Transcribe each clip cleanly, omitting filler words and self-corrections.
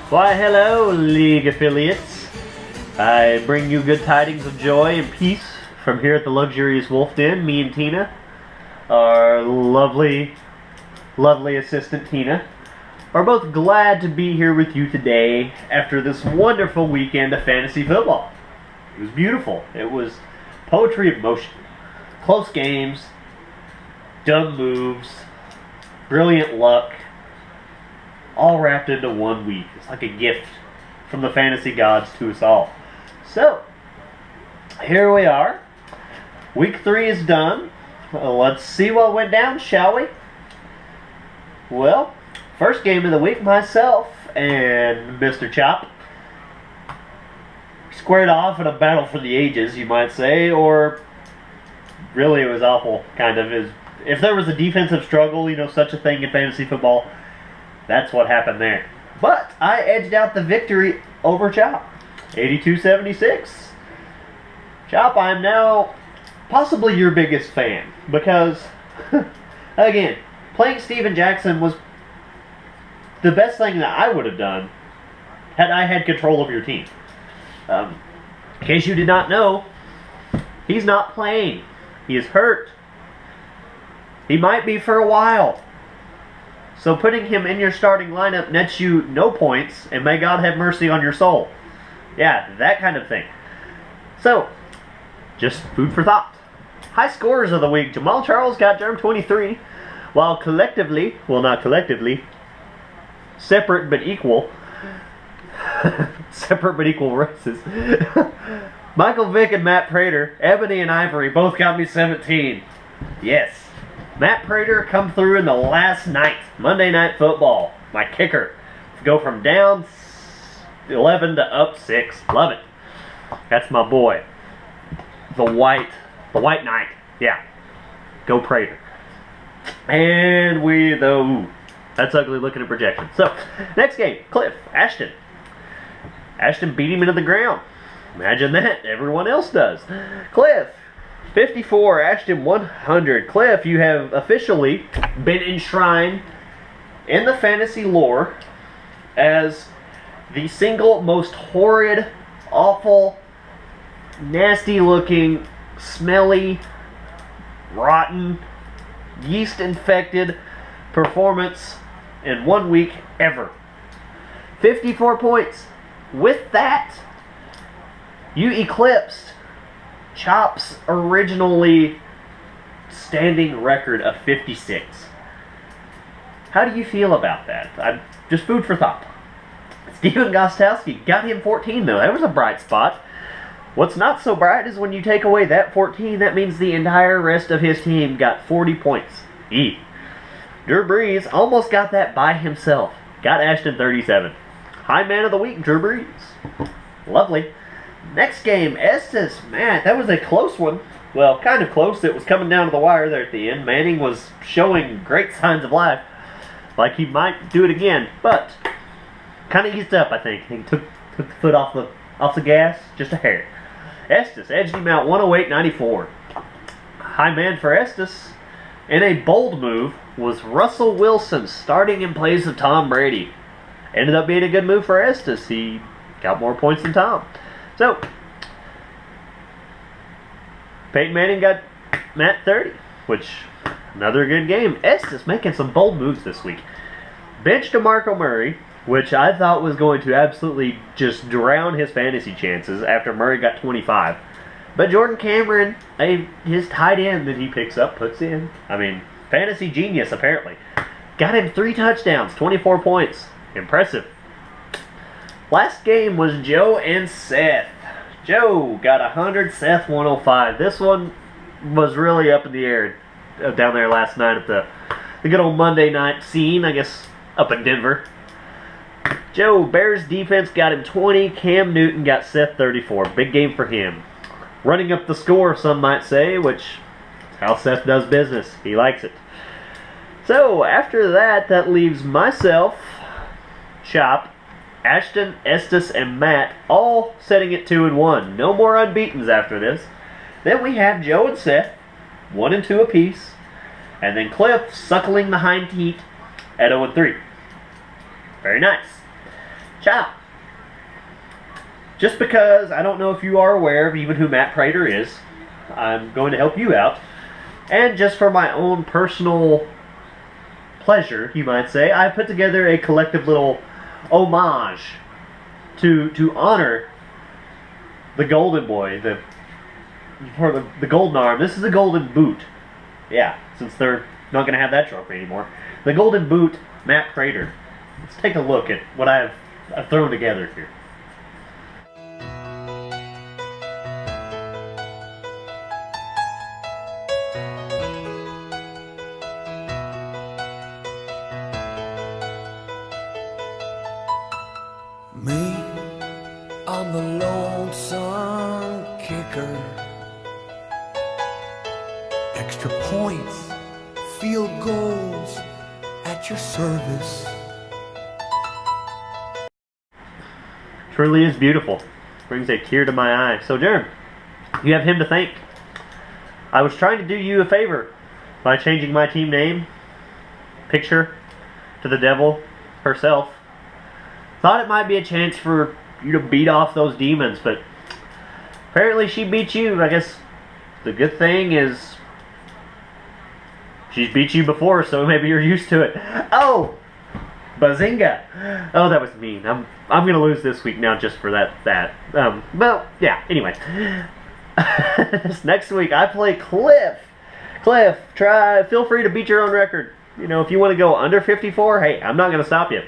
Why, hello, League affiliates. I bring you good tidings of joy and peace from here at the luxurious Wolf Den. Me and Tina, our lovely assistant Tina, are both glad to be here with you today after this wonderful weekend of fantasy football. It was beautiful. It was poetry of motion. Close games, dumb moves, brilliant luck, all wrapped into 1 week. It's like a gift from the fantasy gods to us all. So, here we are. Week 3 is done. Let's see what went down, shall we? Well, first game of the week, myself and Mr. Chop squared off in a battle for the ages, you might say, or really it was awful, kind of. If there was a defensive struggle, such a thing in fantasy football, that's what happened there. But I edged out the victory over Chop, 82-76. Chop, I am now possibly your biggest fan, because, again, playing Steven Jackson was the best thing that I would have done had I had control of your team. In case you did not know, he's not playing. He is hurt. He might be for a while. So putting him in your starting lineup nets you no points, and may God have mercy on your soul. Yeah, that kind of thing. So, just food for thought. High scorers of the week. Jamal Charles got Germ 23, while collectively, well, not collectively, separate but equal races. Michael Vick and Matt Prater, Ebony and Ivory, both got me 17. Yes. Matt Prater come through in the last night, Monday Night Football. My kicker. Go from down 11 to up 6. Love it. That's my boy. The white knight. Yeah. Go Prater. And that's ugly looking at projection. So, next game, Cliff, Ashton. Ashton beat him into the ground. Imagine that. Everyone else does. Cliff, 54, Ashton 100. Cliff, you have officially been enshrined in the fantasy lore as the single most horrid, awful, nasty-looking, smelly, rotten, yeast-infected performance in 1 week ever. 54 points. With that, you eclipsed Chop's originally standing record of 56. How do you feel about that? Just food for thought. Steven Gostowski got him 14, though. That was a bright spot. What's not so bright is when you take away that 14, that means the entire rest of his team got 40 points. Drew Brees almost got that by himself. Got Ashton 37. High man of the week, Drew Brees. Lovely. Next game, Estes. Man, that was a close one. Well, kind of close. It was coming down to the wire there at the end. Manning was showing great signs of life. Like he might do it again. But kind of eased up, I think. He took the foot off the gas. Just a hair. Estes edged him out 108-94. High man for Estes. In a bold move was Russell Wilson starting in place of Tom Brady. Ended up being a good move for Estes. He got more points than Tom. So, Peyton Manning got Matt 30, which, another good game. Estes making some bold moves this week. Benched DeMarco Murray, which I thought was going to absolutely just drown his fantasy chances after Murray got 25. But Jordan Cameron, his tight end that he picks up, puts in. I mean, fantasy genius, apparently. Got him 3 touchdowns, 24 points. Impressive. Last game was Joe and Seth. Joe got 100, Seth 105. This one was really up in the air down there last night at the good old Monday night scene, I guess, up in Denver. Joe, Bears defense got him 20. Cam Newton got Seth 34. Big game for him. Running up the score, some might say, which is how Seth does business. He likes it. So, after that leaves myself, Chop, Ashton, Estes, and Matt all setting at 2-1. No more unbeatens after this. Then we have Joe and Seth, 1-2 apiece. And then Cliff suckling the hind teat at 0-3. Very nice. Ciao. Just because I don't know if you are aware of even who Matt Prater is, I'm going to help you out. And just for my own personal pleasure, you might say, I put together a collective little homage to honor the Golden Boy, the Golden Arm. This is a Golden Boot. Yeah, since they're not going to have that trophy anymore. The Golden Boot, Matt Prater. Let's take a look at what I've thrown together here. Me, I'm the lonesome kicker. Extra points, field goals at your service. Truly is beautiful. Brings a tear to my eye. So, Jerem, you have him to thank. I was trying to do you a favor by changing my team name, picture, to the devil herself. Thought it might be a chance for you to beat off those demons, but apparently she beat you. I guess the good thing is she's beat you before, so maybe you're used to it. Oh! Bazinga! Oh, that was mean. I'm gonna lose this week now just for that. Well, yeah, anyway. This next week I play Cliff. Cliff, feel free to beat your own record. You know, if you want to go under 54, hey, I'm not gonna stop you.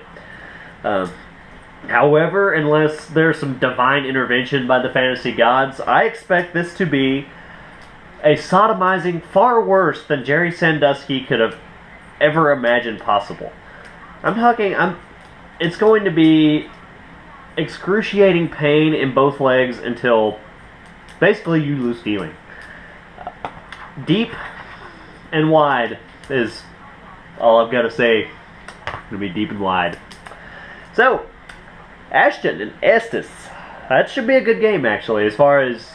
However, unless there's some divine intervention by the fantasy gods, I expect this to be a sodomizing far worse than Jerry Sandusky could have ever imagined possible. It's going to be excruciating pain in both legs until basically you lose feeling. Deep and wide is all I've got to say. It's going to be deep and wide. So, Ashton and Estes. That should be a good game, actually, as far as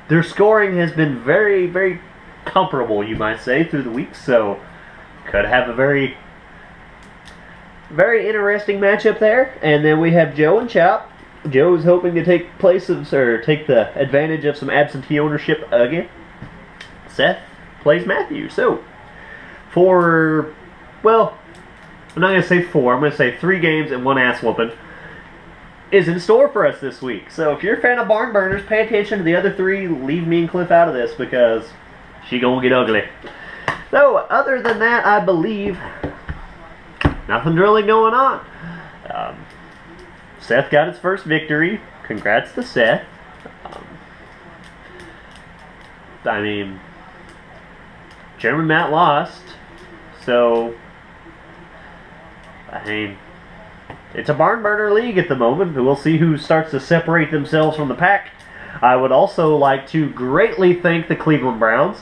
their scoring has been very, very comparable, you might say, through the week. So, could have a very, very interesting matchup there. And then we have Joe and Chop. Joe's hoping to take the advantage of some absentee ownership again. Seth plays Matthew. So, I'm not going to say 4, I'm going to say 3 games and 1 ass whooping is in store for us this week. So if you're a fan of Barn Burners, pay attention to the other 3. Leave me and Cliff out of this because she gonna get ugly. So other than that, I believe nothing really going on. Seth got his first victory. Congrats to Seth. Chairman Matt lost. So it's a barn burner league at the moment. We'll see who starts to separate themselves from the pack. I would also like to greatly thank the Cleveland Browns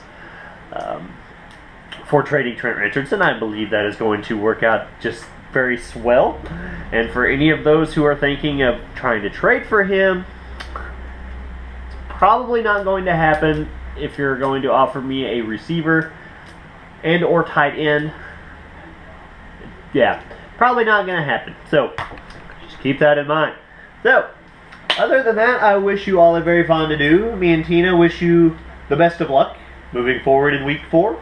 for trading Trent Richardson. I believe that is going to work out just very swell. And for any of those who are thinking of trying to trade for him, it's probably not going to happen if you're going to offer me a receiver and or tight end. Yeah. Probably not going to happen. So, just keep that in mind. So, other than that, I wish you all a very fun to do. Me and Tina wish you the best of luck moving forward in week 4.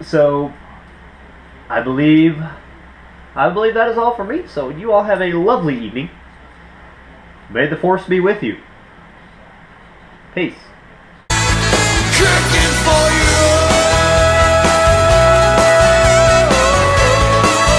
So, I believe that is all for me. So, you all have a lovely evening. May the force be with you. Peace.